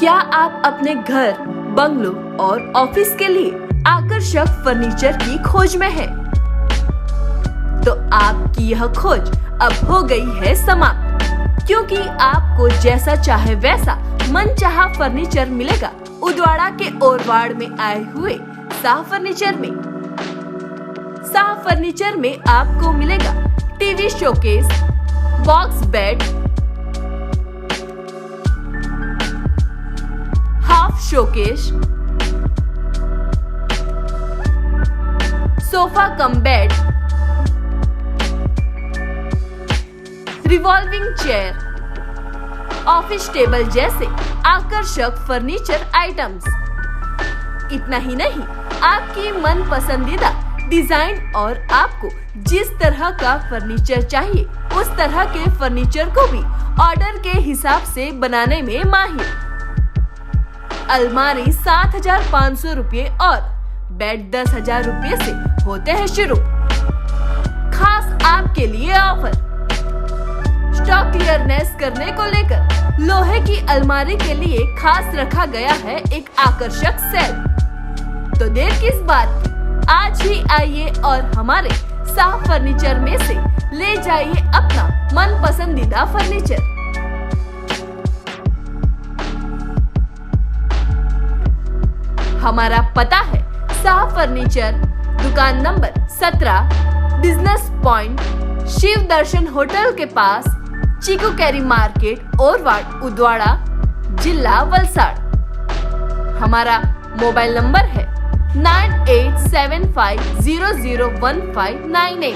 क्या आप अपने घर, बंगलो और ऑफिस के लिए आकर्षक फर्नीचर की खोज में हैं? तो आपकी यह खोज अब हो गई है समाप्त, क्योंकि आपको जैसा चाहे वैसा मनचाहा फर्नीचर मिलेगा उदवाड़ा के ओरवाड़ में आए हुए शाह फर्नीचर में। शाह फर्नीचर में आपको मिलेगा TV showcase, box bed, half showcase, sofa cum bed, revolving chair, office table जैसे आकर्षक फर्नीचर आइटम्स। इतना ही नहीं, आपकी मन पसंदीदा डिजाइन और आपको जिस तरह का फर्नीचर चाहिए उस तरह के फर्नीचर को भी ऑर्डर के हिसाब से बनाने में माहिर। अलमारी 7,500 रुपये और बेड 10,000 रुपये से होते हैं शुरू। खास आपके लिए ऑफर, स्टॉक क्लियरनेस करने को लेकर लोहे की अलमारी के लिए खास रखा गया है एक आकर्षक सेल। तो देर किस बात की, आज ही आइए और हमारे शाह फर्नीचर में से ले जाइए अपना मन पसंदीदा फर्नीचर। हमारा पता है शाह फर्नीचर, दुकान नंबर 17, बिजनेस पॉइंट, शिव दर्शन होटल के पास, चीकू कैरी मार्केट, ओरवाड़, उदवाड़ा, जिला वलसाड़। हमारा मोबाइल नंबर है 9875001598।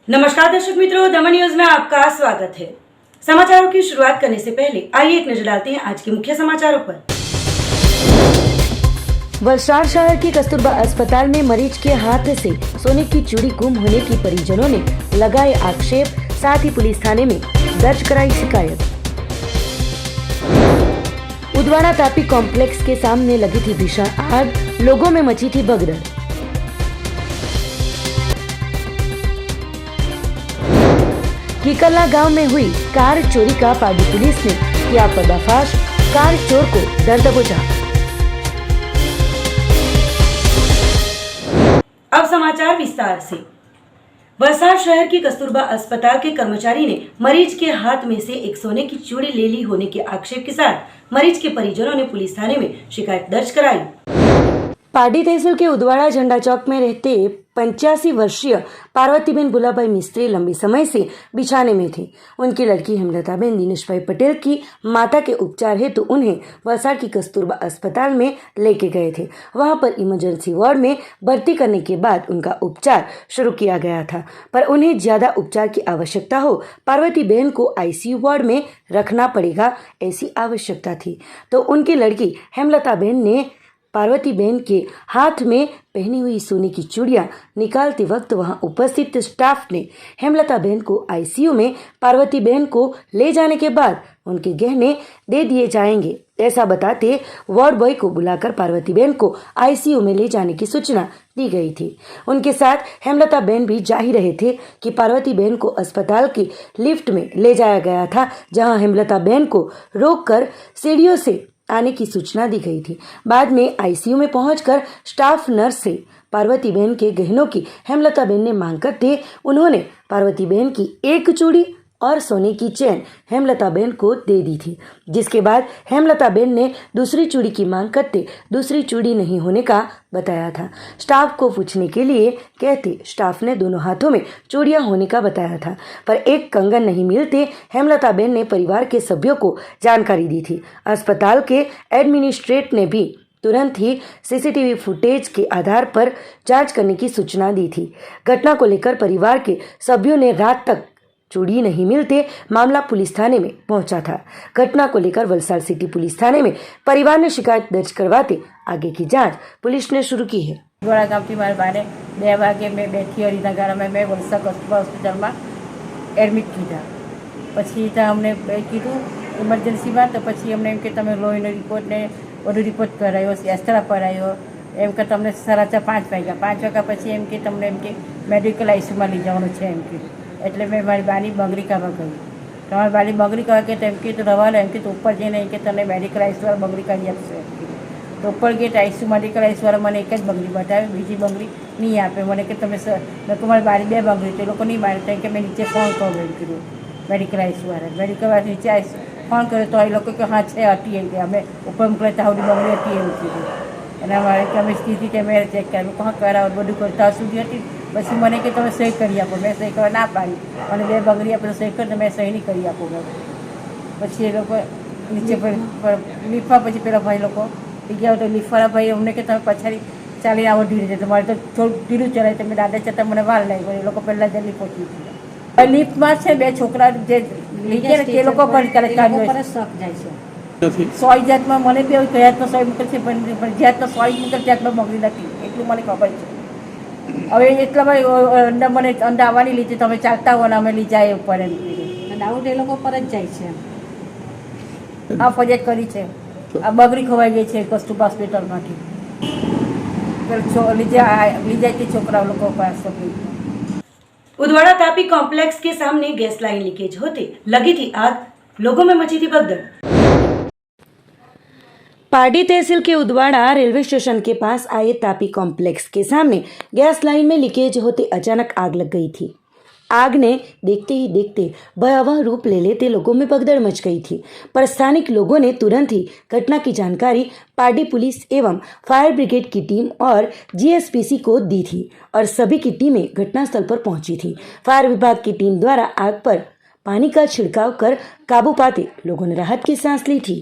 नमस्कार दर्शक मित्रों, दमन न्यूज में आपका स्वागत है। समाचारों की शुरुआत करने से पहले आइए एक नजर डालते हैं आज के मुख्य समाचारों पर। वलसाड़ शहर के कस्तूरबा अस्पताल में मरीज के हाथ से सोने की चूड़ी गुम होने की परिजनों ने लगाए आक्षेप, साथ ही पुलिस थाने में दर्ज कराई शिकायत। उदवाड़ा तापी कॉम्प्लेक्स के सामने लगी थी भीषण आग, लोगों में मची थी भगदड़। कीकला गांव में हुई कार चोरी का पाडी पुलिस ने किया पर्दाफाश, कार चोर को दर दबोचा। अब समाचार विस्तार से। वलसाड़ शहर के कस्तूरबा अस्पताल के कर्मचारी ने मरीज के हाथ में से एक सोने की चूड़ी ले ली होने के आक्षेप के साथ मरीज के परिजनों ने पुलिस थाने में शिकायत दर्ज कराई। पाडी तहसील के उदवाड़ा झंडा चौक में रहते 85 वर्षीय पार्वतीबेन बुलाभाई मिस्त्री लंबे समय से बिछाने में थे। उनकी लड़की हेमलताबेन दिनेश भाई पटेल की माता के उपचार हेतु उन्हें वलसाड़ की कस्तूरबा अस्पताल में लेके गए थे। वहां पर इमरजेंसी वार्ड में भर्ती करने के बाद उनका उपचार शुरू किया गया था, पर उन्हें ज्यादा उपचार की आवश्यकता हो पार्वतीबेन को आईसीयू वार्ड में रखना पड़ेगा, ऐसी आवश्यकता थी। तो उनकी लड़की हेमलताबेन ने पार्वतीबेन के हाथ में पहनी हुई सोने की चूड़ियां निकालते वक्त वहां उपस्थित स्टाफ ने हेमलताबेन को आईसीयू में पार्वतीबेन को ले जाने के बाद उनके गहने दे दिए जाएंगे, ऐसा बताते वार्ड बॉय को बुलाकर पार्वतीबेन को आईसीयू में ले जाने की सूचना दी गई थी। उनके साथ हेमलताबेन भी जा ही रहे थे कि पार्वतीबेन को अस्पताल की लिफ्ट में ले जाया गया था, जहां हेमलताबेन को रोककर सीढ़ियों से आने की सूचना दी गई थी। बाद में आईसीयू में पहुंचकर स्टाफ नर्स से पार्वतीबेन के गहनों की हेमलताबेन ने मांग करते उन्होंने पार्वतीबेन की एक चूड़ी और सोने की चेन हेमलताबेन को दे दी थी, जिसके बाद हेमलताबेन ने दूसरी चूड़ी की मांग करते दूसरी चूड़ी नहीं होने का बताया था। स्टाफ को पूछने के लिए कहते स्टाफ ने दोनों हाथों में चूड़ियां होने का बताया था, पर एक कंगन नहीं मिलते हेमलताबेन ने परिवार के सभ्यों को जानकारी दी थी। अस्पताल के एडमिनिस्ट्रेट ने भी तुरंत ही सीसीटीवी फुटेज के आधार पर जांच करने की सूचना दी थी। घटना को लेकर परिवार के सभ्यों ने रात तक चूड़ी नहीं मिलते मामला पुलिस थाने में पहुंचा था। घटना को लेकर वलसाड़ सिटी पुलिस थाने में परिवार ने शिकायत दर्ज करवाते आगे की जांच पुलिस ने शुरू की है। गोड़ा गाँव थी मारे बारे 2 वागे मैं बैठी और इतना घर में मैं वलसाड़ कस्तूरबा हॉस्पिटल में એડમિટ કીધા. પછી ત્યાં અમને કીધું ઇમરજન્સીમાં, તો પછી અમને એમ કે તમે લોહીનો રિપોર્ટ ને બધું રિપોર્ટ કરાયો, એક્સરા કરાયો. એમ કે તમને 4:30 5 વાગ્યા. 5 વાગ્યા પછી એમ કે તમને એમ કે મેડિકલ આઈસીયુમાં લઈ જવાનું છે એમ કે. એટલે મેં મારી બાની બંગરીકામાં ગઈ. તમારી બાની બંગરીકા કે એમ કે તો રવા લે, એમ કે તો ઉપર જઈને એમ કે તને મેડિકલ આઈસીયુવાળા બંગરી કાઢી આપશે એમ કે. તો ઉપર ગેટ આઈસીયુ મેડિકલ આઈસીયુવાળા મને એક જ બંગરી બતાવે, બીજી બંગરી નહીં આપે મને. કે તમે તમારી બારી 2 બંગરી, તો એ લોકો નહીં માને. કે મેં નીચે ફોન કરો એમ કીધું મેડિકલ આઈસીયુવાળા. મેડિકલવાળા નીચે ફોન કર્યો તો એ લોકો કે હા છે હતી એમ કે અમે ઉપર મોકલે તાવડી બંગડી હતી એવું કીધું. અને અમારે કે અમે સ્થિતિ કેમેરા ચેક કર્યું, કહા કરાવો બધું કરતા સુધી હતી. પછી મને કે તમે સહી કરી આપો. મેં સહી કરવા ના પાડી અને 2 બંગડી આપણે સહી કરી, મેં સહી નહીં કરી આપો. પછી એ લોકો નીચે લિફ્ટમાં પછી પેલા ભાઈ લોકો ગયા. તો લિફ્ટવાળા ભાઈ અમને કે તમે પછાડી ચાલીને આવો ધીરે. તમારે તો થોડું ધીરું ચલાય, તમે દાદા જતાં મને વાર લાગ્યો. એ લોકો પહેલાં જલ્દી પહોંચી ગયા. લિફ્ટમાં છે 2 છોકરા જે લઈ ગયા ને, એ લોકો પણ શોખ જાય છે. સોય જાતમાં મને બી કઈ જાતનો સોય મોકલશે, પણ જાતનો સોય મોકલ જાતમાં બગડી નથી એટલું મને ખબર છે. હવે એટલામાં અંદર મને અંદર આવવાની લીધે તમે ચાલતા હો ને અમે લઈ જાય ઉપર એમ કીધું. ડાઉટ એ લોકો પર જ જાય છે. આ ફરિયાદ કરી છે. આ બગડી ખવાઈ ગઈ છે કસ્તુરબા હોસ્પિટલમાંથી. લઈ જાય તે છોકરા લોકો પાસે. उदवाड़ा तापी कॉम्प्लेक्स के सामने गैस लाइन लीकेज होते लगी थी आग, लोगों में मची थी भगदड़। पार्टी तहसील के उदवाड़ा रेलवे स्टेशन के पास आए तापी कॉम्प्लेक्स के सामने गैस लाइन में लीकेज होते अचानक आग लग गई थी। आग ने देखते ही देखते भयावह रूप ले लेते लोगों में भगदड़ मच गई थी, पर स्थानिक लोगों ने तुरंत ही घटना की जानकारी पार्टी पुलिस एवं फायर ब्रिगेड की टीम और जीएसपीसी को दी थी और सभी की टीमें घटनास्थल पर पहुंची थी। फायर विभाग की टीम द्वारा आग पर पानी का छिड़काव कर काबू पाते लोगों ने राहत की सांस ली थी।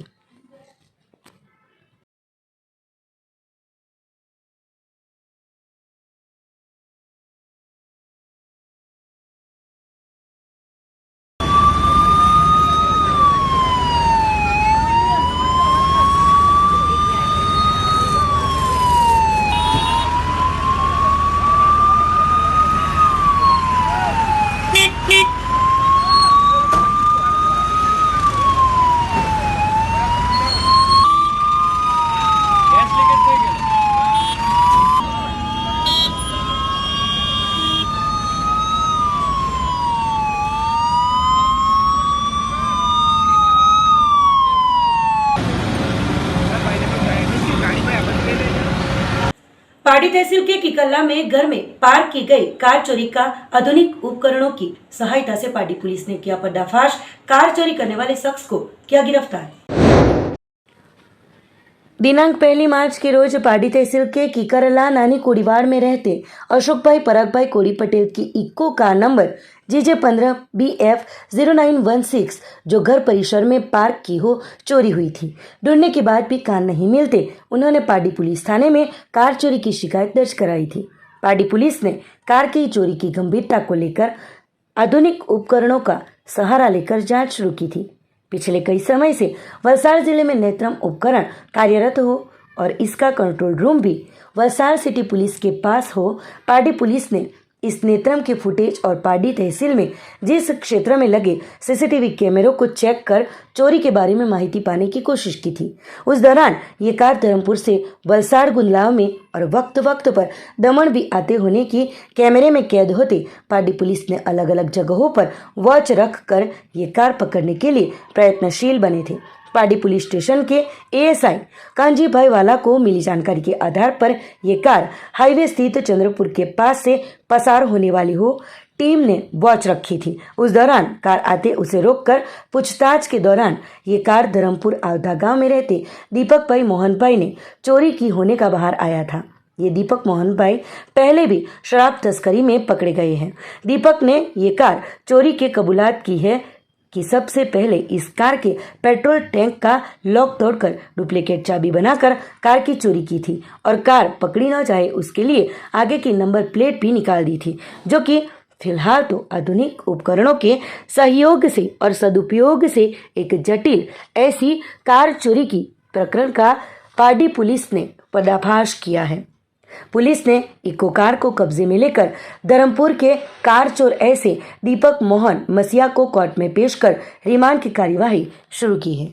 पार्टी तहसील के किकल्ला में घर में पार्क की गई कार चोरी का आधुनिक उपकरणों की सहायता से पार्टी पुलिस ने किया पर्दाफाश। कार चोरी करने वाले शख्स को किया गिरफ्तार। दिनांक 1 मार्च के रोज पार्टी तहसील के किकरला नानी कोड़ीवाड़ में रहते अशोक भाई पराग भाई कोड़ी पटेल की इक्को कार नंबर JJ 15 BF 0916 जो घर परिसर में पार्क की हो चोरी हुई थी। ढूंढने के बाद भी कार नहीं मिलते उन्होंने पार्टी पुलिस थाने में कार चोरी की शिकायत दर्ज कराई थी। पार्टी पुलिस ने कार की चोरी की गंभीरता को लेकर आधुनिक उपकरणों का सहारा लेकर जांच शुरू की थी। पिछले कई समय से वलसाड़ जिले में नेत्रम उपकरण कार्यरत हो और इसका कंट्रोल रूम भी वलसाड़ सिटी पुलिस के पास हो। पार्टी पुलिस ने इस नेत्रम के फुटेज और पार्टी तहसील में जिस क्षेत्र में लगे सीसीटीवी कैमरों को चेक कर चोरी के बारे में माहिती पाने की कोशिश की थी। उस दौरान ये कार धर्मपुर से वलसाड़ गुंदलाव में और वक्त वक्त पर दमन भी आते होने की कैमरे में कैद होते पार्टी पुलिस ने अलग अलग जगहों पर वॉच रख कर ये कार पकड़ने के लिए प्रयत्नशील बने थे। पार्टी पुलिस स्टेशन के ASI कांजी भाई वाला को मिली जानकारी के आधार पर यह कार हाईवे स्थित चंद्रपुर के पास से पसार होने वाली हो टीम ने वॉच रखी थी। उस दौरान कार आते उसे रोककर पूछताछ के दौरान ये कार धर्मपुर आवदा गांव में रहते दीपक भाई मोहन भाई ने चोरी की होने का बाहर आया था। ये दीपक मोहन भाई पहले भी शराब तस्करी में पकड़े गए हैं। दीपक ने ये कार चोरी के कबूलात की है कि सबसे पहले इस कार के पेट्रोल टैंक का लॉक तोड़कर डुप्लीकेट चाबी बनाकर कार की चोरी की थी और कार पकड़ी न जाए उसके लिए आगे की नंबर प्लेट भी निकाल दी थी, जो कि फिलहाल तो आधुनिक उपकरणों के सहयोग से और सदुपयोग से एक जटिल ऐसी कार चोरी की प्रकरण का पार्टी पुलिस ने पर्दाफाश किया है। पुलिस ने इको कार को कब्जे में लेकर धर्मपुर के कार चोर ऐसे दीपक मोहन मसीहा को कोर्ट में पेश कर रिमांड की कार्यवाही शुरू की है।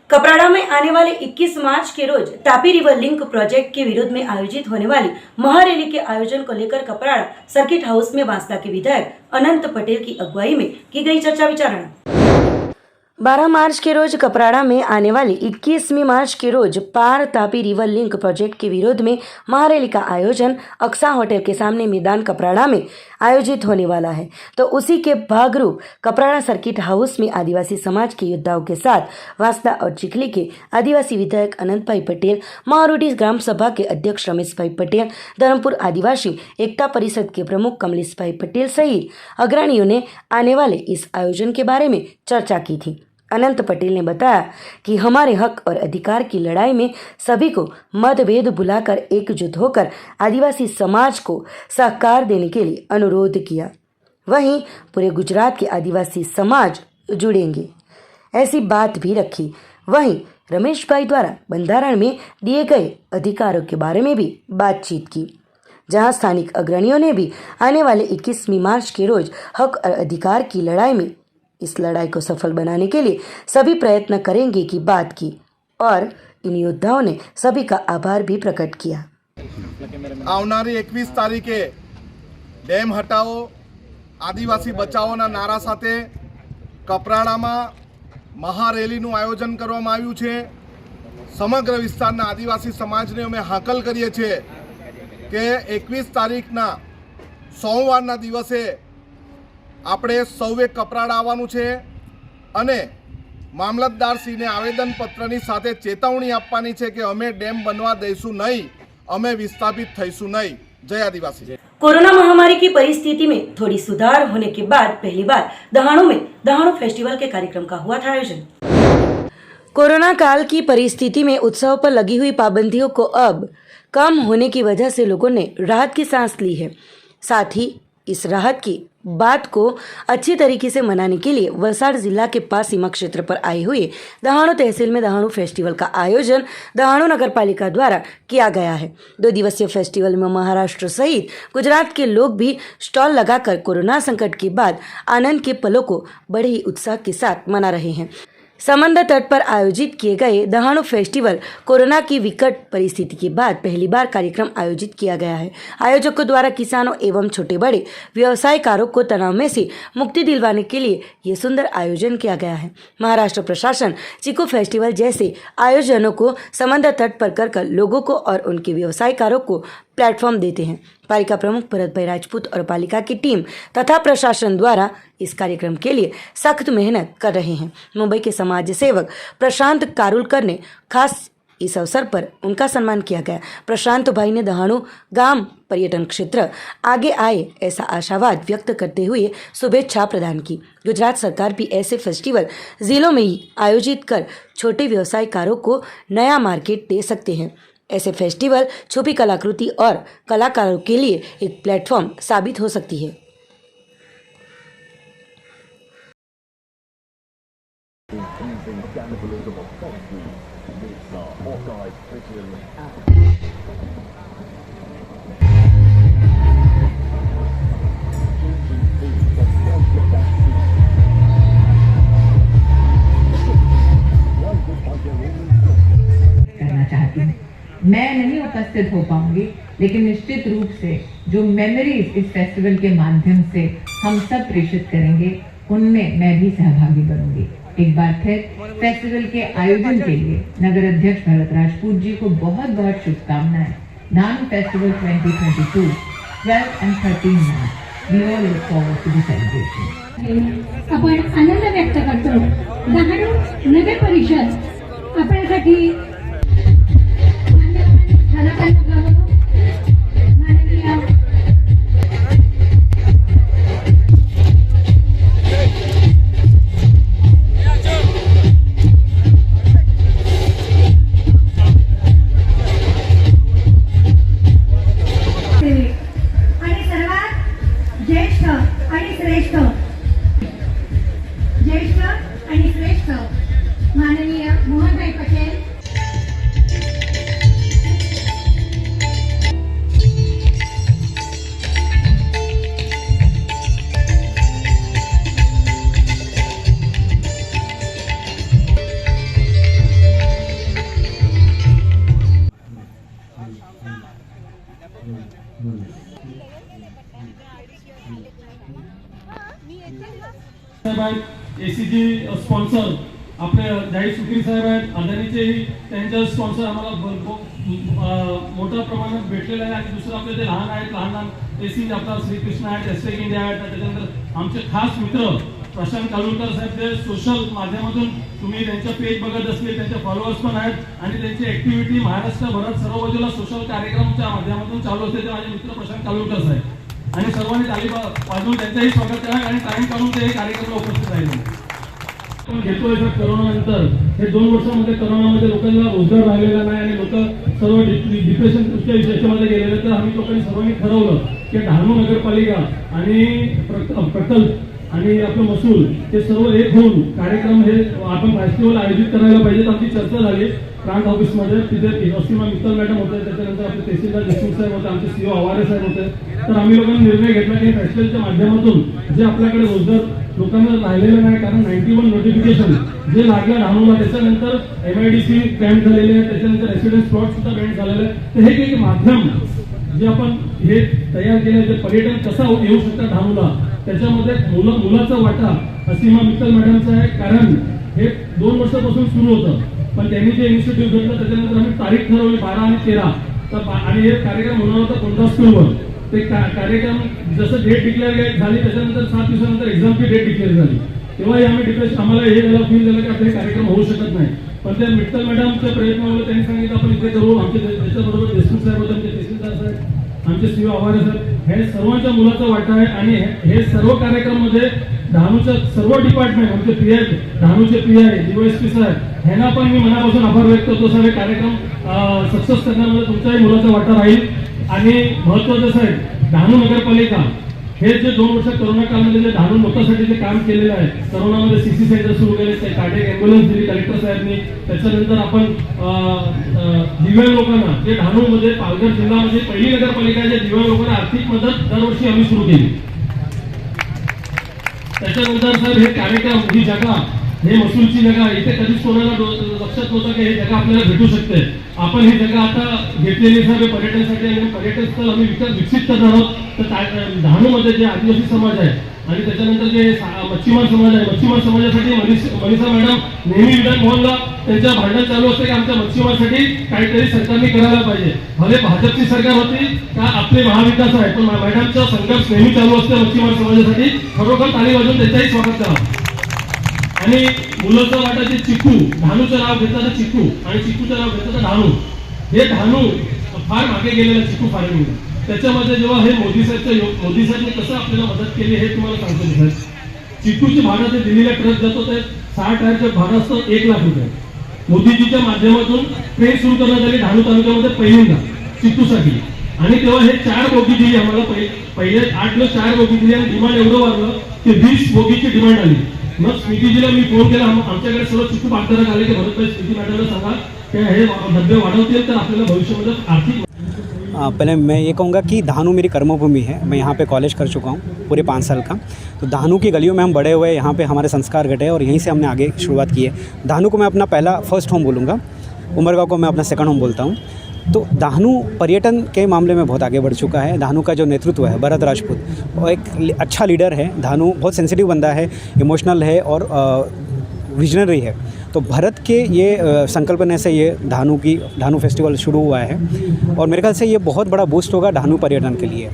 कपराड़ा में आने वाले 21 मार्च के रोज तापी रिवर लिंक प्रोजेक्ट के विरोध में आयोजित होने वाली महारैली के आयोजन को लेकर कपराड़ा सर्किट हाउस में वांसदा के विधायक अनंत पटेल की अगुवाई में की गई चर्चा विचारणा। 12 मार्च के रोज कपराड़ा में आने वाली 21वीं मार्च के रोज पार तापी रिवर लिंक प्रोजेक्ट के विरोध में महारैली का आयोजन अक्सा होटल के सामने मैदान कपराड़ा में आयोजित होने वाला है। तो उसी के भागरूप कपराड़ा सर्किट हाउस में आदिवासी समाज के योद्धाओं के साथ वांसदा और चिखली के आदिवासी विधायक अनंत भाई पटेल, महारोडी ग्राम सभा के अध्यक्ष रमेश भाई पटेल, धर्मपुर आदिवासी एकता परिषद के प्रमुख कमलेश भाई पटेल सहित अग्रणियों ने आने वाले इस आयोजन के बारे में चर्चा की थी। अनंत पटेल ने बताया कि हमारे हक और अधिकार की लड़ाई में सभी को मतभेद भुलाकर एकजुट होकर आदिवासी समाज को सहकार देने के लिए अनुरोध किया। वहीं पूरे गुजरात के आदिवासी समाज जुड़ेंगे, ऐसी बात भी रखी। वहीं रमेश भाई द्वारा बंधारण में दिए गए अधिकारों के बारे में भी बातचीत की, जहां स्थानिक अग्रणियों ने भी आने वाले 21वीं मार्च के रोज हक और अधिकार की लड़ाई में इस लड़ाई को सफल बनाने के लिए सभी प्रयत्न करेंगे की बात की और इन योद्धाओं ने सभी का आभार भी प्रकट किया। આવનારી 21 તારીખે ડેમ હટાવો આદિવાસી બચાવોના નારા સાથે કપરાડામાં મહારેલીનું આયોજન કરવામાં આવ્યું છે। સમગ્ર વિસ્તારના આદિવાસી સમાજને અમે હાકલ કરીએ છીએ કે 21 તારીખના સોમવારના દિવસે આપણે સૌએ કપરાડા આવવાનું છે અને મામલતદારશ્રીને આવેદનપત્રની સાથે ચેતવણી આપવાની છે કે અમે ડેમ બનવા દઈશું નહીં, અમે વિસ્થાપિત થઈશું નહીં। જય આદિવાસી। कोरोना महामारी की परिस्थिति में थोड़ी सुधार होने के बाद पहली बार दहाड़ों में दहाड़ों फेस्टिवल के कार्यक्रम का हुआ था आयोजन। कोरोना काल की परिस्थिति में उत्सव पर लगी हुई पाबंदियों को अब कम होने की वजह से लोगों ने राहत की सांस ली है। साथ ही इस राहत की बात को अच्छी तरीके से मनाने के लिए वलसाड़ जिला के पास सीमा क्षेत्र पर आए हुए दहाड़ो तहसील में दहाड़ो फेस्टिवल का आयोजन दहाड़ो नगर पालिका द्वारा किया गया है। 2 दिवसीय फेस्टिवल में महाराष्ट्र सहित गुजरात के लोग भी स्टॉल लगाकर कोरोना संकट के बाद आनंद के पलों को बड़े ही उत्साह के साथ मना रहे हैं। समंदर तट पर आयोजित किए गए दहाड़ो फेस्टिवल कोरोना की विकट परिस्थिति के बाद पहली बार कार्यक्रम आयोजित किया गया है। आयोजकों द्वारा किसानों एवं छोटे बड़े व्यवसायकारों को तनाव में से मुक्ति दिलवाने के लिए ये सुंदर आयोजन किया गया है। महाराष्ट्र प्रशासन चिको फेस्टिवल जैसे आयोजनों को समंदर तट पर कर लोगों को और उनके व्यवसायकारों को प्लेटफॉर्म देते हैं। पालिका प्रमुख भरत भाई राजपूत और पालिका की टीम तथा प्रशासन द्वारा इस कार्यक्रम के लिए सख्त मेहनत कर रहे हैं। मुंबई के समाज सेवक प्रशांत कारुलकर ने खास इस अवसर पर उनका सम्मान किया गया। प्रशांत भाई ने दहाड़ो गांव पर्यटन क्षेत्र आगे आए ऐसा आशावाद व्यक्त करते हुए शुभेच्छा प्रदान की। गुजरात सरकार भी ऐसे फेस्टिवल जिलों में ही आयोजित कर छोटे व्यवसायकारों को नया मार्केट दे सकते हैं। ऐसे फेस्टिवल छुपी कलाकृति और कलाकारों के लिए एक प्लेटफॉर्म साबित हो सकती है। मैं नहीं उपस्थित हो पाऊंगी, लेकिन निश्चित रूप से जो मेमोरीज इस फेस्टिवल के माध्यम से हम सब प्रेषित करेंगे उनमें मैं भी सहभागी बनूंगी। एक बार फिर फेस्टिवल के आयोजन के लिए नगर अध्यक्ष भरत राजपूत जी को बहुत बहुत शुभकामनाएं। धान festival 2022 12 and 13 March. We all look forward to the celebration. आपण आनंद व्यक्त करतो। दहाड़ो नगर परिषद आपल्यासाठी माननीय मोहनभाई पटेल, साहेब आहेत, एसीजी स्पॉन्सर आपले जाहीर सुखी साहेब आहेत, अदानीचेही त्यांच्या स्पॉन्सर आम्हाला मोठ्या प्रमाणात भेटलेलं आहे. आणि दुसरं आपले जे लहान आहेत, लहान एसी आपला श्रीकृष्ण आहेत, एस इंडिया आहेत, त्याच्यानंतर आमचे खास मित्र प्रशांत कालुरकर साहेब जे सोशल माध्यमातून तुम्ही त्यांच्या पेज बघत असले, त्यांचे फॉलोअर्स पण आहेत आणि त्यांची ऍक्टिव्हिटी महाराष्ट्रभरात सर्व बाजूला सोशल कार्यक्रमाच्या माध्यमातून चालू असते. ते माझे मित्र प्रशांत कालुरकर साहेब आणि सर्वांनी ताली वाजवून त्यांचंही स्वागत करा आणि टाइम काढून ते कार्यक्रमाला उपस्थित राहिले. आपण घेतोय सर करोनानंतर हे 2 वर्षामध्ये करोनामध्ये लोकांना रोजगार राहिलेला नाही आणि लोक सर्व डिप्रेशनच्या याच्यामध्ये गेलेले. तर आम्ही लोकांनी सर्वांनी ठरवलं की डहाणू नगरपालिका आणि प्रकल्प आणि आपलं महसूल हे सर्व एक होऊन कार्यक्रम हे आपण फेस्टिवल आयोजित करायला पाहिजेत. आमची चर्चा झाली प्रांत ऑफिसमध्ये. तिथे असीमा मित्तल मॅडम होते, त्याच्यानंतर आपले तहसीलदार देशमुख साहेब होते, आमचे सीओ आवारे साहेब होते. तर आम्ही लोकांनी निर्णय घेतला की फेस्टिवलच्या माध्यमातून जे आपल्याकडे रोजगार लोकांना राहिलेलं नाही, कारण 91 नोटिफिकेशन जे लागलं डहाणूला, त्याच्यानंतर MIDC कॅम्प झालेले आहे, त्याच्यानंतर रेसिडेन्स प्लॉट सुद्धा बँड झालेलं आहे. तर हे एक माध्यम जे आपण हे तयार केलं, जे पर्यटन कसं येऊ शकतं डहाणूला, त्याच्यामध्ये मुलाचा वाटा असीमा मित्तल मॅडमचा आहे. कारण हे 2 वर्षापासून सुरू होतं, पण त्यांनी जे इनिशिएटिव्ह घेतलं त्याच्यानंतर आम्ही तारीख ठरवली 12 आणि 13. आणि हे कार्यक्रम होणार होता कोणता स्कूलवर. ते कार्यक्रम जसं डेट डिक्लेअर झाली त्याच्यानंतर 7 दिवसानंतर एक्झामची डेट डिक्लेअर झाली. तेव्हाही आम्ही डिप्रेशन आम्हाला हे फील झालं की आपले कार्यक्रम होऊ शकत नाही. पण त्या मित्तल मॅडमच्या प्रयत्नामुळे त्यांनी सांगितलं आपण इथे करू. आमचे त्याच्याबरोबर देशमुख साहेब होते, आमचे तहसीलदार साहेब, आमचे सीओ आवारे साहेब, हे सर्वांच्या मुलाचा वाटा आहे. आणि हे सर्व कार्यक्रममध्ये डहाणूच्या सर्व डिपार्टमेंट, आमचे PI, डहाणूचे PI, DYSP साहेब, ह्यांना पण मी मनापासून आभार व्यक्त करतो. सर, हे कार्यक्रम सक्सेस करण्यामध्ये तुमच्याही मुलाचा वाटा राहील. आणि महत्वाचं साहेब, डहाणू नगरपालिका हे जे 2 वर्ष करोना काळामध्ये जे डहाणू लोकांसाठी जे काम केलेलं आहे, करोनामध्ये CC सेंटर सुरू केले, ते कार्डियक ॲम्ब्युलन्स दिली कलेक्टर साहेबांनी. त्याच्यानंतर आपण दिव्यांग लोकांना जे डहाणूमध्ये पालघर जिल्ह्यामध्ये पहिली नगरपालिका आहे जे दिव्यांग लोकांना आर्थिक मदत दरवर्षी आम्ही सुरू केली. त्याच्यानंतर साहेब हे कार्यक्रम, ही जागा, हे महसूलची जागा, इथे कधीच कोणाला लक्षात नव्हतं की हे जागा आपल्याला भेटू शकते. आपण ही जागा आता घेतलेली साहेब पर्यटनासाठी आणि पर्यटन स्थळ आम्ही विकसित करणार आहोत. तर डहाणूमध्ये जे आदिवासी समाज आहे आणि त्याच्यानंतर जे मच्छीमार समाज आहे, मच्छीमार समाजासाठी मनीषा मॅडम नेहमी विधान भवनला त्यांच्या भांडण चालू असते की आमच्या मच्छीमारसाठी काहीतरी सरकारने करायला पाहिजे. भले भाजपची सरकार होती का आपले महाविकास आहे, पण मॅडमचा संघर्ष नेहमी चालू असते मच्छीमार समाजासाठी. खरोखर ताली वाजवून त्याचाही स्वागत करा. आणि मुलाचा वाटाचे चिकू, डहाणूचं नाव घेतलं तर चिकू आणि चिकूचं नाव घेतलं तर डहाणू. हे डहाणू फार मागे गेलेलं चिकू फार्मिंग. त्याच्यामध्ये जेव्हा हे मोदी साहेबने कसं आपल्याला मदत केली हे तुम्हाला सांगतो मी. चिकूचे भाडं ते दिल्लीला ट्रक जातो ते 6 टायरचं भाडं असतं 1 लाख रुपये. मोदीजीच्या माध्यमातून ट्रेन सुरू करण्यात आली डहाणू तालुक्यामध्ये पहिल्यांदा चिकूसाठी. आणि तेव्हा हे 4 बोगी दिली आम्हाला. पहिले 8ला 4 बोगी दिली आणि डिमांड एवढं वाढलं की 20 बोगीची डिमांड आली. मग स्मितीजीला मी फोन केला, आमच्याकडे सर्व चिकू बांधकारात आले की भरतभाई स्मिती मॅडमला सांगा की हे डब्बे वाढवतील तर आपल्याला भविष्यामध्ये आर्थिक. पहले मैं ये कहूँगा कि डहाणू मेरी कर्मभूमि है. मैं यहाँ पे कॉलेज कर चुका हूँ पूरे 5 साल का. तो डहाणू की गलियों में हम बड़े हुए, यहाँ पे हमारे संस्कार घटे और यहीं से हमने आगे शुरुआत की है. डहाणू को मैं अपना पहला फर्स्ट होम बोलूँगा, उमरगांव को मैं अपना सेकंड होम बोलता हूँ. तो डहाणू पर्यटन के मामले में बहुत आगे बढ़ चुका है. डहाणू का जो नेतृत्व है भरत राजपूत, वो एक अच्छा लीडर है. डहाणू बहुत सेंसिटिव बंदा है, इमोशनल है और विजनरी है. तो भरत के ये संकल्पना से ये डहाणू फेस्टिवल शुरू हुआ है और मेरे ख्याल से ये बहुत बड़ा बूस्ट होगा डहाणू पर्यटन के लिए.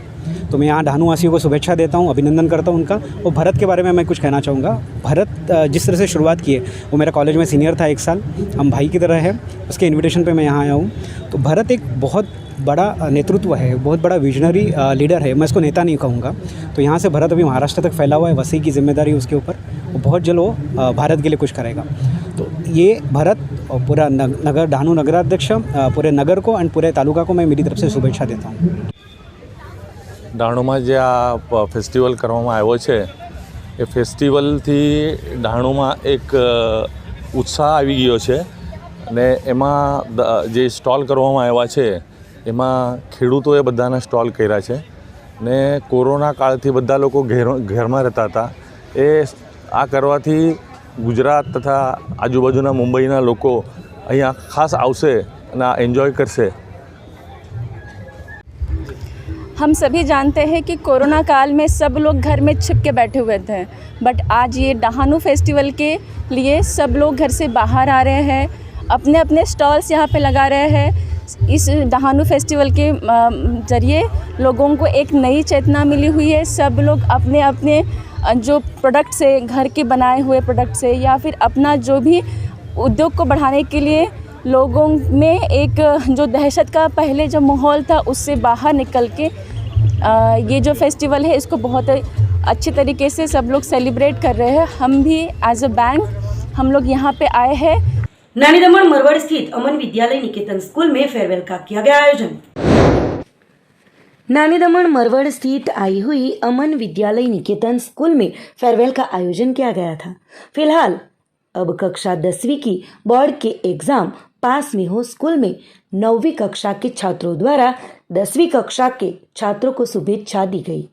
तो मैं यहाँ डहाणू वासियों को शुभेच्छा देता हूँ, अभिनंदन करता हूँ उनका. और भरत के बारे में मैं कुछ कहना चाहूँगा. भरत जिस तरह से शुरुआत की है, वो मेरा कॉलेज में सीनियर था 1 साल, हम भाई की तरह है. उसके इन्विटेशन पे मैं यहाँ आया हूँ. तो भरत एक बहुत बड़ा नेतृत्व है, बहुत बड़ा विजनरी लीडर है. मैं इसको नेता नहीं कहूँगा. तो यहाँ से भरत अभी महाराष्ट्र तक फैला हुआ है, वसई की जिम्मेदारी उसके ऊपर. वो बहुत जल्द वो भारत के लिए कुछ करेगा. तो ये भरत और पूरा नगर डहाणू नगराध्यक्ष, पूरे नगर को एंड पूरे तालुका को मैं मेरी तरफ से शुभेच्छा देता हूँ. डहाणूમાં જે આ ફેસ્ટિવલ કરવામાં આવ્યો છે એ ફેસ્ટિવલથી ડહાણુમાં એક ઉત્સાહ આવી ગયો છે ને એમાં જે સ્ટોલ કરવામાં આવ્યા છે એમાં ખેડૂતોએ બધાના સ્ટોલ કર્યા છે ને કોરોના કાળથી બધા લોકો ઘરમાં રહેતા હતા એ આ કરવાથી ગુજરાત તથા આજુબાજુના મુંબઈના લોકો અહીંયા ખાસ આવશે અને આ એન્જોય કરશે। हम सभी जानते हैं कि कोरोना काल में सब लोग घर में छिप के बैठे हुए थे, बट आज ये डहानू फेस्टिवल के लिए सब लोग घर से बाहर आ रहे हैं, अपने अपने स्टॉल्स यहाँ पे लगा रहे हैं। इस डहानू फेस्टिवल के ज़रिए लोगों को एक नई चेतना मिली हुई है। सब लोग अपने अपने जो प्रोडक्ट से, घर के बनाए हुए प्रोडक्ट से या फिर अपना जो भी उद्योग को बढ़ाने के लिए लोगों में एक जो दहशत का पहले जो माहौल था उससे बाहर निकल के ये जो फेस्टिवल है इसको बहुत अच्छे तरीके से सब लोग सेलिब्रेट कर रहे हैं। हम भी एज अ बैंक हम लोग यहाँ पे आए हैं। नानी दमन मरवड़ स्थित अमन विद्यालय निकेतन स्कूल में फेयरवेल का किया गया आयोजन। नानी दमन मरवड़ स्थित आई हुई अमन विद्यालय निकेतन स्कूल में फेयरवेल का आयोजन किया गया था। फिलहाल अब कक्षा 10वीं की बोर्ड के एग्जाम पास में हो, स्कूल में 9वीं कक्षा के छात्रों द्वारा 10वीं कक्षा के छात्रों को शुभेच्छा दी गई।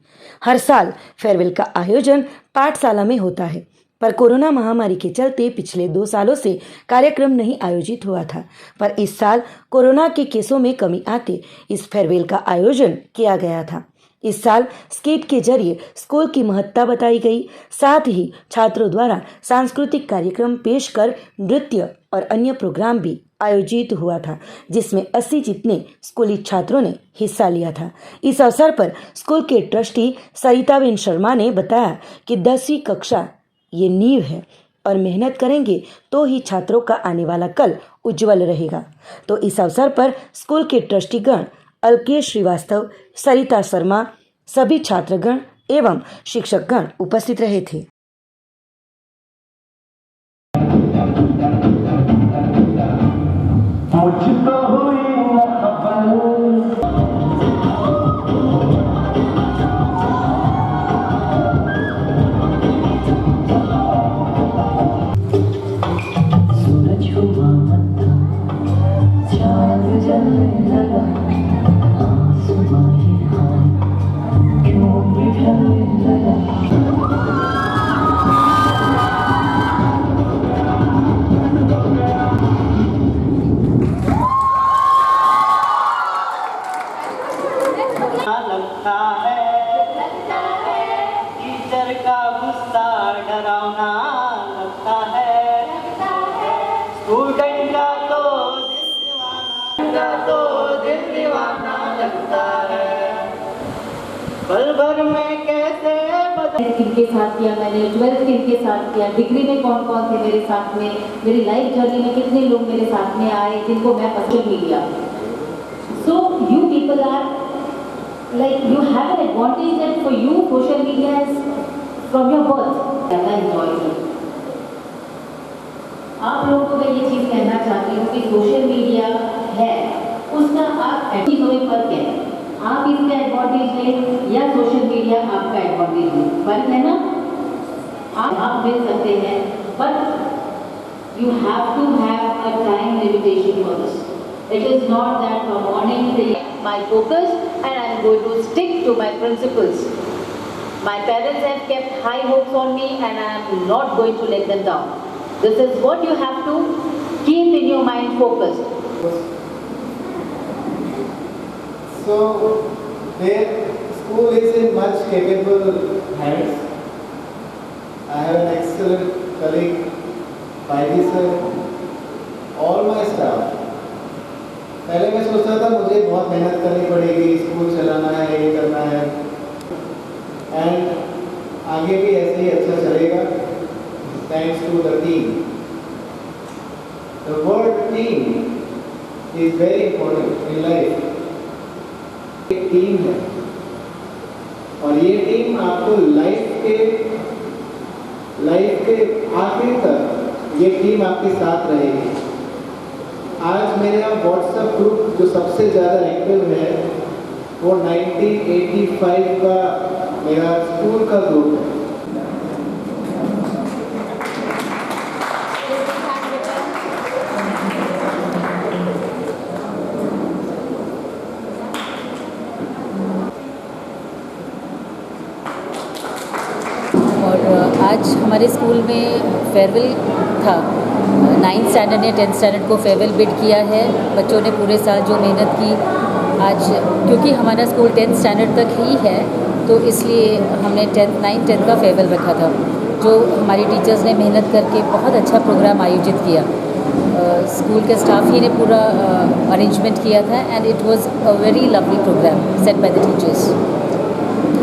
हर साल फेयरवेल का आयोजन पाठशाला में होता है, पर कोरोना महामारी के चलते पिछले 2 सालों से कार्यक्रम नहीं आयोजित हुआ था, पर इस साल कोरोना के केसों में कमी आते इस फेयरवेल का आयोजन किया गया था। इस साल स्किट के जरिए स्कूल की महत्ता बताई गई, साथ ही छात्रों द्वारा सांस्कृतिक कार्यक्रम पेश कर नृत्य और अन्य प्रोग्राम भी आयोजित हुआ था, जिसमें 80 जितने स्कूली छात्रों ने हिस्सा लिया था। इस अवसर पर स्कूल के ट्रस्टी सरिताबेन शर्मा ने बताया कि 10वीं कक्षा ये नींव है और मेहनत करेंगे तो ही छात्रों का आने वाला कल उज्जवल रहेगा। तो इस अवसर पर स्कूल के ट्रस्टीगण अल्केश श्रीवास्तव, सरिता शर्मा, सभी छात्रगण एवं शिक्षकगण उपस्थित रहे थे। टीचर का गुस्सा डरावना लगता है, स्टूडेंट का तो दिल दीवाना लगता है, पल भर में कैसे किनके साथ किया मैंने, 12th किनके साथ किया, डिग्री में कौन कौन थे मेरे साथ में, मेरी लाइफ जर्नी में कितने लोग मेरे साथ में आए जिनको मैं पसंद नहीं किया। So you people are like you have an advantage that for you social media is from your birth. ज़्यादा enjoy की। आप लोगों को मैं ये चीज़ कहना चाहती हूँ कि सोशल मीडिया है उसका आप एक्टिव होने फर्क है। आप इसका एडवांटेज लें या सोशल मीडिया आपका एडवांटेज ले, फर्क है ना। आप मिल सकते हैं, but you have to have a time limitation for this. It is not that from morning till my focus and I am going to stick to my principles. My parents have kept high hopes on me and I am not going to let them down. This is what you have to keep in your mind focused. So, their school is in much capable hands. I have an excellent colleague, Vaidi sir, all my staff. पहले मैं सोचता था मुझे बहुत मेहनत करनी पड़ेगी, school चलाना है, ये करना है, एंड आगे भी ऐसे ही अच्छा चलेगा, thanks to the team. The word team is very important in life. एक टीम है और ये टीम आपको लाइफ के आखिर तक ये टीम आपके साथ रहेगी। आज मेरे यहाँ व्हाट्सएप ग्रुप जो सबसे ज़्यादा एक्टिव है वो 1985 का मेरा स्कूल का ग्रुप है। हमारे स्कूल में फेयरवेल था। 9th स्टैंडर्ड ने 10th स्टैंडर्ड को फेयरवेल बिड किया है। बच्चों ने पूरे साल जो मेहनत की, आज क्योंकि हमारा स्कूल 10th स्टैंडर्ड तक ही है तो इसलिए हमने 9th 10th का फेयरवेल रखा था, जो हमारी टीचर्स ने मेहनत करके बहुत अच्छा प्रोग्राम आयोजित किया। स्कूल के स्टाफ ही ने पूरा अरेंजमेंट किया था and it was a very lovely programme set by the teachers.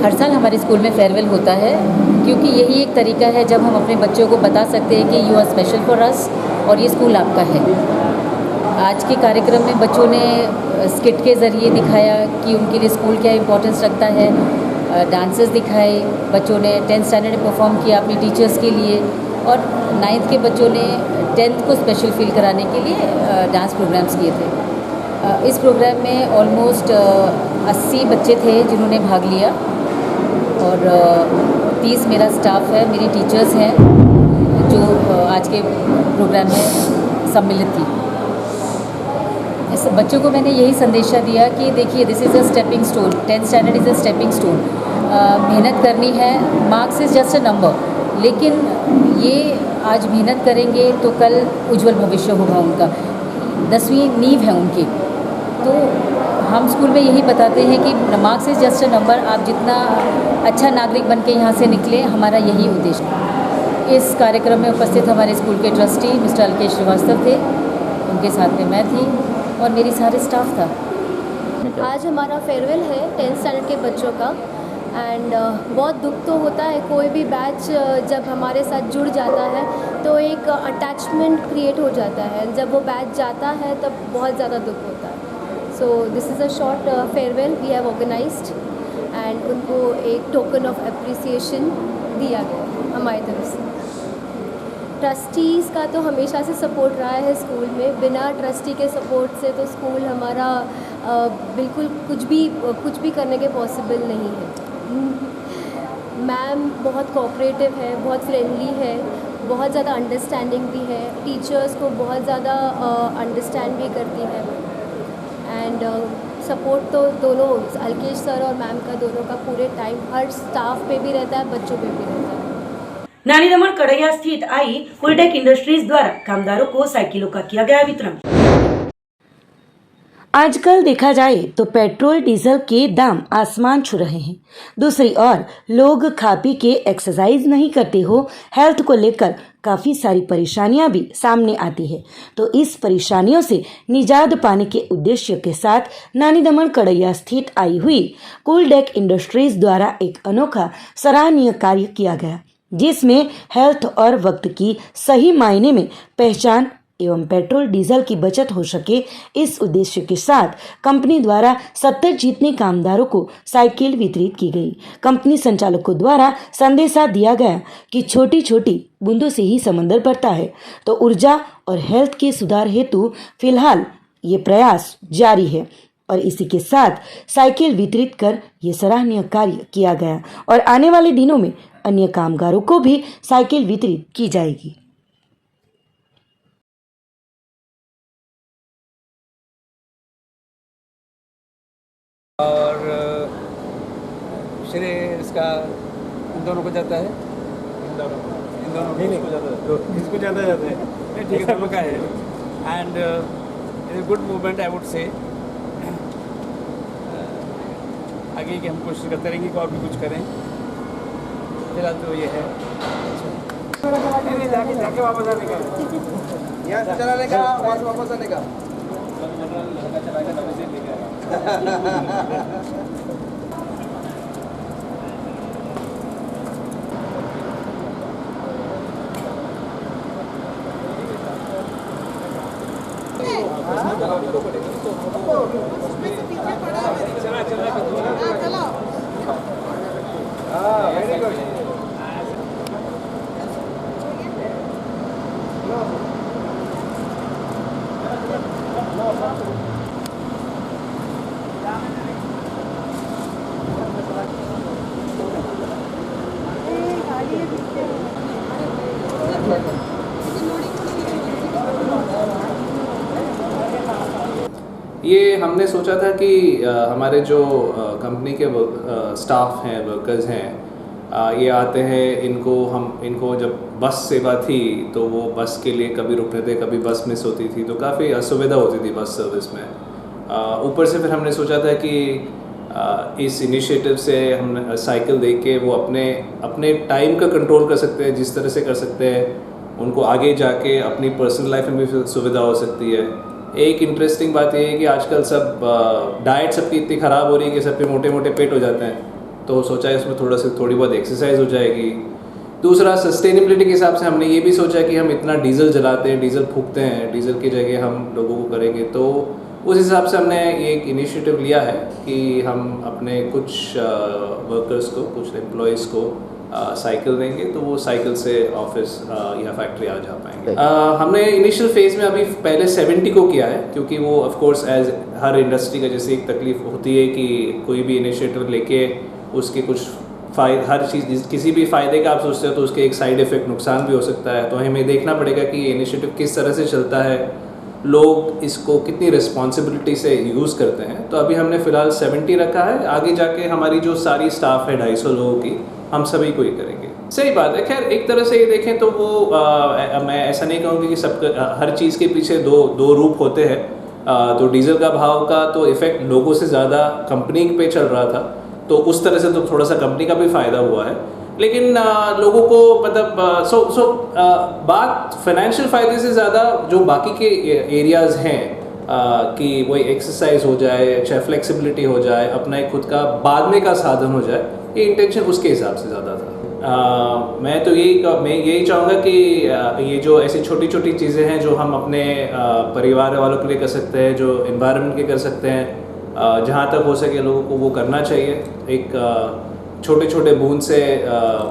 हर साल हमारे स्कूल में फेयरवेल होता है क्योंकि यही एक तरीका है जब हम अपने बच्चों को बता सकते हैं कि you are special for us और ये स्कूल आपका है। आज के कार्यक्रम में बच्चों ने स्किट के ज़रिए दिखाया कि उनके लिए स्कूल क्या इम्पोर्टेंस रखता है। डांसेस दिखाए, बच्चों ने 10th स्टैंडर्ड में परफॉर्म किया अपनी टीचर्स के लिए, और 9th के बच्चों ने 10th को स्पेशल फील कराने के लिए डांस प्रोग्राम्स किए थे। इस प्रोग्राम में ऑलमोस्ट 80 बच्चे थे जिन्होंने भाग लिया और 30 मेरा स्टाफ है, मेरी टीचर्स हैं जो आज के प्रोग्राम में सम्मिलित थी। इस बच्चों को मैंने यही संदेशा दिया कि देखिए, this is a stepping stone, 10th standard is a stepping stone. मेहनत करनी है, marks is just a number, लेकिन ये आज मेहनत करेंगे तो कल उज्जवल भविष्य होगा उनका। 10वीं नींव है उनकी। तो हम स्कूल में यही बताते हैं कि marks is just a number, आप जितना अच्छा नागरिक बन के यहाँ से निकले, हमारा यही उद्देश्य। इस कार्यक्रम में उपस्थित हमारे स्कूल के ट्रस्टी मिस्टर अलकेश श्रीवास्तव थे, उनके साथ में मैं थी और मेरी सारे स्टाफ था। आज हमारा फेयरवेल है 10th स्टैंडर्ड के बच्चों का एंड बहुत दुख तो होता है, कोई भी बैच जब हमारे साथ जुड़ जाता है तो एक अटैचमेंट क्रिएट हो जाता है। जब वो बैच जाता है तब बहुत ज़्यादा दुख होता है। So this is a short farewell we have organised and उनको एक टोकन ऑफ अप्रिसिएशन दिया गया हमारी तरफ से। ट्रस्टीज़ का तो हमेशा से सपोर्ट रहा है स्कूल में। बिना ट्रस्टी के सपोर्ट से तो स्कूल हमारा बिल्कुल कुछ भी करने के पॉसिबल नहीं है। मैम बहुत कोऑपरेटिव है, बहुत फ्रेंडली है, बहुत ज़्यादा अंडरस्टैंडिंग भी है, टीचर्स को बहुत ज़्यादा अंडरस्टैंड भी करती है एंड सपोर्ट तो दोनों अलकेश सर और मैम का दोनों का पूरे टाइम हर स्टाफ पे भी रहता है, बच्चों पे भी रहता है। नानी दमन कड़ैया स्थित आई कुलटेक इंडस्ट्रीज द्वारा कामदारों को साइकिलों का किया गया वितरण। आजकल देखा जाए तो पेट्रोल डीजल के दाम आसमान छू रहे हैं। दूसरी ओर लोग खा पी के एक्सरसाइज नहीं करते हो, हेल्थ को लेकर काफ़ी सारी परेशानियां भी सामने आती है। तो इस परेशानियों से निजात पाने के उद्देश्य के साथ नानी दमन कड़ैया स्थित आई हुई कुलटेक इंडस्ट्रीज द्वारा एक अनोखा सराहनीय कार्य किया गया, जिसमें हेल्थ और वक्त की सही मायने में पहचान एवं पेट्रोल डीजल की बचत हो सके, इस उद्देश्य के साथ कंपनी द्वारा 70 जितने कामदारों को साइकिल वितरित की गई। कंपनी संचालकों द्वारा संदेशा दिया गया कि छोटी छोटी बूंदों से ही समंदर बढ़ता है, तो ऊर्जा और हेल्थ के सुधार हेतु फिलहाल ये प्रयास जारी है और इसी के साथ साइकिल वितरित कर ये सराहनीय कार्य किया गया और आने वाले दिनों में अन्य कामगारों को भी साइकिल वितरित की जाएगी। और श्रेय इसका इन दोनों को जाता है, इन दोनों को जाता है, इसको ज़्यादा जाता है, नहीं ठीक है, दोनों का है and it is good movement I would say. आगे की हम कोशिश करते रहेंगे कि और भी कुछ करें। फिलहाल तो ये है, नहीं जाके वापस आने का, यहाँ से चलाने का, वहाँ से वापस आने का। Very good. ये हमने सोचा था कि हमारे जो कंपनी के स्टाफ हैं, वर्कर्स हैं, ये आते हैं, इनको जब बस सेवा थी तो वो बस के लिए कभी रुकते थे, कभी बस मिस होती थी, तो काफ़ी असुविधा होती थी बस सर्विस में। ऊपर से फिर हमने सोचा था कि इस इनिशिएटिव से हम साइकिल दे के वो अपने टाइम का कंट्रोल कर सकते हैं, जिस तरह से कर सकते हैं उनको आगे जाके अपनी पर्सनल लाइफ में भी सुविधा हो सकती है। एक इंटरेस्टिंग बात ये है कि आजकल सब डाइट सबकी इतनी ख़राब हो रही है कि सबके मोटे मोटे पेट हो जाते हैं, तो सोचा है इसमें थोड़ी बहुत एक्सरसाइज हो जाएगी। दूसरा, सस्टेनेबिलिटी के हिसाब से हमने ये भी सोचा कि हम इतना डीजल जलाते हैं, डीजल फूकते हैं, डीजल की जगह हम लोगों को करेंगे, तो उस हिसाब से हमने ये एक इनिशिएटिव लिया है कि हम अपने कुछ वर्कर्स को, कुछ एम्प्लॉयज़ को साइकिल देंगे, तो वो साइकिल से ऑफिस या फैक्ट्री आ जा पाएंगे। हमने इनिशियल फेज़ में अभी पहले 70 को किया है, क्योंकि वो ऑफ कोर्स एज हर इंडस्ट्री का जैसे एक तकलीफ होती है कि कोई भी इनिशिएटिव लेके उसके कुछ हर चीज़, किसी भी फ़ायदे का आप सोचते हो तो उसके एक साइड इफ़ेक्ट, नुकसान भी हो सकता है, तो हमें देखना पड़ेगा कि ये इनिशिएटिव किस तरह से चलता है, लोग इसको कितनी रिस्पॉन्सिबिलिटी से यूज़ करते हैं। तो अभी हमने फ़िलहाल 70 रखा है, आगे जाके हमारी जो सारी स्टाफ है 250 लोगों की, हम सभी को ही करेंगे। सही बात है। खैर, एक तरह से ये देखें तो वो मैं ऐसा नहीं कहूँगी कि सब हर चीज़ के पीछे दो रूप होते हैं। तो डीजल का भाव का तो इफ़ेक्ट लोगों से ज़्यादा कंपनी पे चल रहा था, तो उस तरह से तो थोड़ा सा कंपनी का भी फ़ायदा हुआ है, लेकिन लोगों को मतलब बात फाइनेंशियल फ़ायदे से ज़्यादा जो बाकी के एरियाज़ हैं कि वही एक्सरसाइज हो जाए, चाहे फ्लेक्सिबिलिटी हो जाए, अपना एक खुद का बाद में का साधन हो जाए, ये इंटेंशन उसके हिसाब से ज़्यादा था। मैं तो यही चाहूँगा कि ये जो ऐसी छोटी छोटी चीज़ें हैं जो हम अपने परिवार वालों के लिए कर सकते हैं, जो इन्वायरमेंट के कर सकते हैं, जहाँ तक हो सके लोगों को वो करना चाहिए। एक छोटे छोटे बूंद से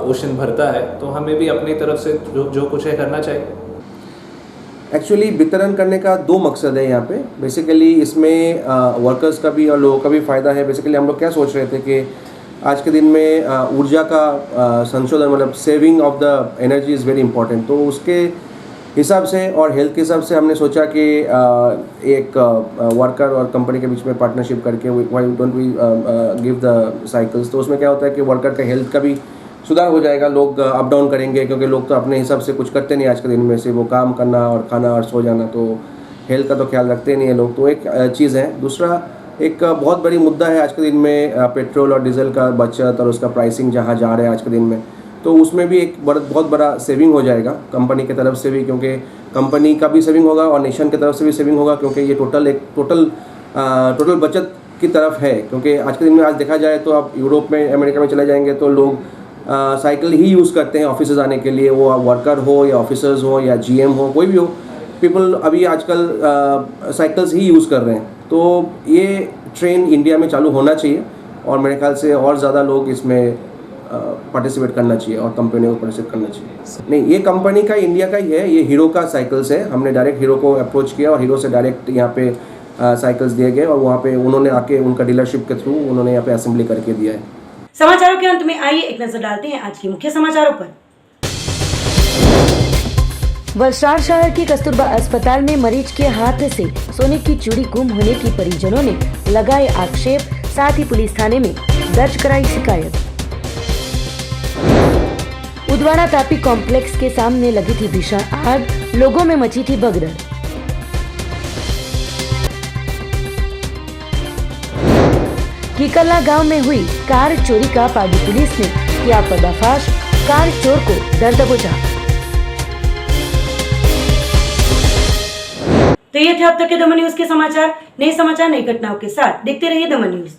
ओशन भरता है, तो हमें भी अपनी तरफ से जो कुछ है करना चाहिए। एक्चुअली वितरण करने का 2 मकसद है यहाँ पे। बेसिकली इसमें वर्कर्स का भी और लोगों का भी फ़ायदा है। बेसिकली हम लोग क्या सोच रहे थे कि आज के दिन में ऊर्जा का संशोधन, मतलब saving of the energy is very important, तो उसके हिसाब से और हेल्थ के हिसाब से हमने सोचा कि एक वर्कर और कंपनी के बीच में पार्टनरशिप करके why don't we give the cycles. तो उसमें क्या होता है कि वर्कर का हेल्थ का भी सुधार हो जाएगा, लोग अप डाउन करेंगे, क्योंकि लोग तो अपने हिसाब से कुछ करते नहीं आज के दिन में, से वो काम करना और खाना और सो जाना, तो हेल्थ का तो ख्याल रखते नहीं है लोग, तो एक चीज़ है। दूसरा, एक बहुत बड़ी मुद्दा है आज के दिन में पेट्रोल और डीजल का बचत और उसका प्राइसिंग जहाँ जा रहा है आज के दिन में, तो उसमें भी एक बहुत बड़ा सेविंग हो जाएगा कंपनी की तरफ से भी, क्योंकि कंपनी का भी सेविंग होगा और नेशन की तरफ से भी सेविंग होगा, क्योंकि ये टोटल बचत की तरफ है। क्योंकि आज के दिन में आज देखा जाए तो आप यूरोप में, अमेरिका में चले जाएंगे तो लोग साइकिल ही यूज़ करते हैं ऑफिस आने के लिए, वो वर्कर हो या ऑफिसर्स हो या जीएम हो, कोई भी हो, पीपल अभी आजकल साइकिल्स ही यूज़ कर रहे हैं। तो ये ट्रेंड इंडिया में चालू होना चाहिए और मेरे ख्याल से और ज़्यादा लोग इसमें पार्टिसिपेट करना चाहिए और कंपनियों को पार्टिसिपेट करना चाहिए। नहीं, ये कंपनी का इंडिया का ही है, ये हीरो का साइकिल्स है। हमने डायरेक्ट हीरो को अप्रोच किया और हीरो से डायरेक्ट यहाँ पे साइकिल्स दिए गए और वहाँ पे उन्होंने आके उनका डीलरशिप के थ्रू उन्होंने यहाँ पे असेंबली करके दिया है। समाचारों के अंत में आइए एक नजर डालते हैं आज के मुख्य समाचारों पर। वलसाड शहर के कस्तूरबा अस्पताल में मरीज के हाथ से सोने की चूड़ी गुम होने की परिजनों ने लगाए आक्षेप, साथ ही पुलिस थाने में दर्ज कराई शिकायत। उदवाड़ा तापी कॉम्प्लेक्स के सामने लगी थी भीषण आग, लोगों में मची थी भगदड़। कीकला गांव में हुई कार चोरी का पाडी पुलिस ने किया पर्दाफाश, कार चोर को दर्द बुझा। तो ये थे अब तक के दमन न्यूज के समाचार। नए समाचार, नई घटनाओं के साथ देखते रहिए दमन न्यूज।